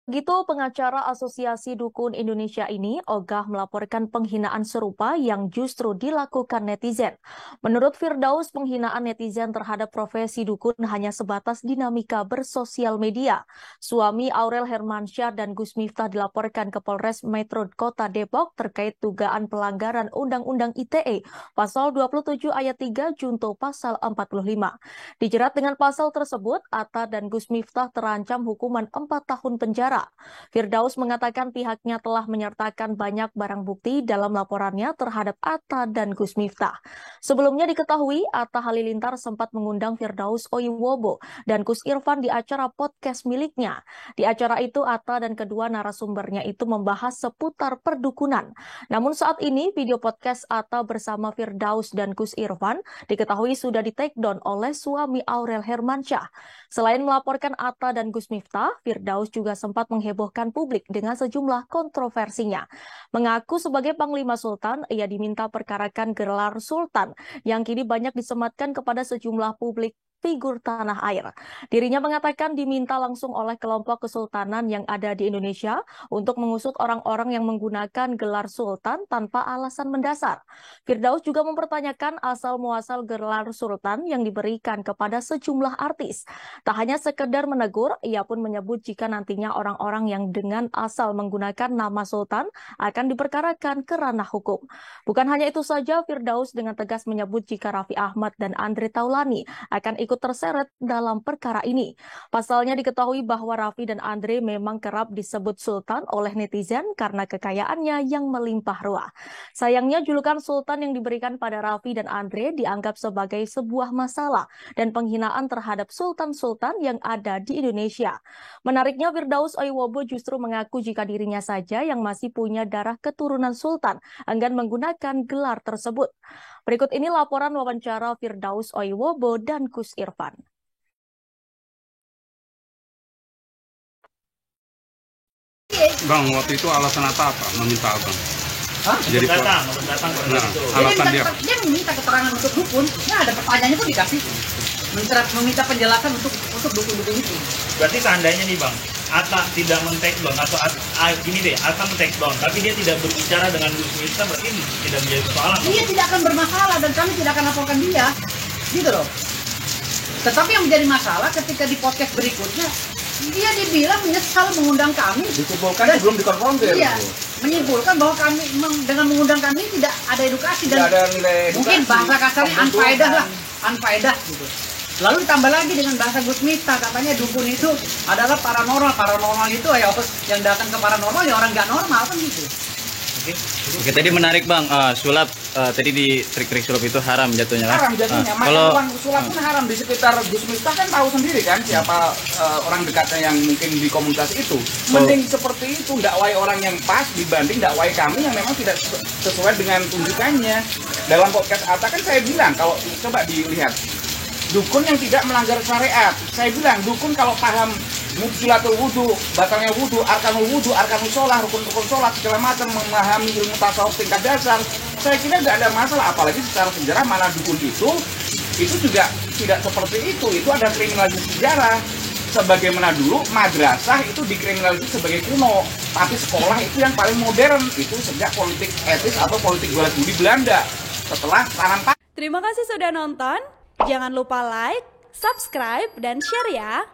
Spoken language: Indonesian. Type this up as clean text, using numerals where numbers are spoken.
Begitu pengacara Asosiasi Dukun Indonesia ini ogah melaporkan penghinaan serupa yang justru dilakukan netizen. Menurut Firdaus, penghinaan netizen terhadap profesi dukun hanya sebatas dinamika bersosial media. Suami Aurel Hermansyah dan Gus Miftah dilaporkan ke Polres Metro Kota Depok terkait dugaan pelanggaran Undang-Undang ITE pasal 27 ayat 3 junto pasal 45. Dijerat dengan pasal tersebut, Atta dan Gus Miftah terancam hukuman 4 tahun penjara. Firdaus mengatakan pihaknya telah menyertakan banyak barang bukti dalam laporannya terhadap Atta dan Gus Miftah. Sebelumnya diketahui Atta Halilintar sempat mengundang Firdaus Oiwobo dan Gus Irfan di acara podcast miliknya. Di acara itu Atta dan kedua narasumbernya itu membahas seputar perdukunan. Namun saat ini video podcast Atta bersama Firdaus dan Gus Irfan diketahui sudah di-take down oleh suami Aurel Hermansyah. Selain melaporkan Atta dan Gus Miftah, Firdaus juga sempat menghebohkan publik dengan sejumlah kontroversinya. Mengaku sebagai Panglima Sultan, ia diminta perkarakan gelar Sultan yang kini banyak disematkan kepada sejumlah publik figur tanah air. Dirinya mengatakan diminta langsung oleh kelompok kesultanan yang ada di Indonesia untuk mengusut orang-orang yang menggunakan gelar sultan tanpa alasan mendasar. Firdaus juga mempertanyakan asal-muasal gelar sultan yang diberikan kepada sejumlah artis. Tak hanya sekedar menegur, ia pun menyebut jika nantinya orang-orang yang dengan asal menggunakan nama sultan akan diperkarakan ke ranah hukum. Bukan hanya itu saja, Firdaus dengan tegas menyebut jika Raffi Ahmad dan Andre Taulani akan ikut terseret dalam perkara ini. Pasalnya diketahui bahwa Raffi dan Andre memang kerap disebut sultan oleh netizen karena kekayaannya yang melimpah ruah. Sayangnya julukan sultan yang diberikan pada Raffi dan Andre dianggap sebagai sebuah masalah dan penghinaan terhadap sultan-sultan yang ada di Indonesia. Menariknya, Firdaus Oiwobo justru mengaku jika dirinya saja yang masih punya darah keturunan sultan enggan menggunakan gelar tersebut. Berikut ini laporan wawancara Firdaus Oiwobo dan Gus Irfan. Bang, waktu itu alasan apa meminta abang? Hah? Jadi datang alasan dia. Dia meminta keterangan untuk dukun. Ya ada pertanyaannya pun dikasih. Meminta penjelasan untuk dukun-dukun itu. Berarti seandainya nih bang, Atta tidak men-take down atau gini deh, Atta men-take down, tapi dia tidak berbicara dengan Gus Miftah, berarti tidak menjadi persoalan. Dia tidak akan bermasalah dan kami tidak akan laporkan dia, gitu loh. Tetapi yang menjadi masalah ketika di podcast berikutnya, dia dibilang menyesal mengundang kami. Dikumpulkan belum dikonfrontir. Iya, menyimpulkan bahwa kami dengan mengundang kami tidak ada edukasi dan ada nilai edukasi. Mungkin bahasa kasarnya unfaedah lah, unfaedah gitu. Lalu ditambah lagi dengan bahasa Gus Miftah, katanya dukun itu adalah paranormal. Paranormal itu ya yang datang ke paranormal ya orang nggak normal kan gitu. Oke, tadi menarik bang, sulap tadi di trik-trik sulap itu haram jatuhnya kan? Haram jatuhnya, kalau uang sulap pun haram. Di sekitar Gus Miftah kan tahu sendiri kan siapa orang dekatnya yang mungkin di komunitas itu. Mending seperti itu, dakwai orang yang pas dibanding dakwai kami yang memang tidak sesuai dengan tunjukannya. Dalam podcast Atta kan saya bilang, kalau coba dilihat, dukun yang tidak melanggar syariat. Saya bilang, dukun kalau paham mubtilatul wudu, batalnya wudu, arkanul sholah, rukun-rukun sholat, segala macam, memahami ilmu tasawuf tingkat dasar, saya kira nggak ada masalah. Apalagi secara sejarah mana dukun itu juga tidak seperti itu ada kriminalisasi sejarah. Sebagaimana dulu madrasah itu dikriminalisasi sebagai kuno, tapi sekolah itu yang paling modern, itu sejak politik etis atau politik balas budi Belanda. Setelah tanam. Terima kasih sudah nonton. Jangan lupa like, subscribe, dan share ya.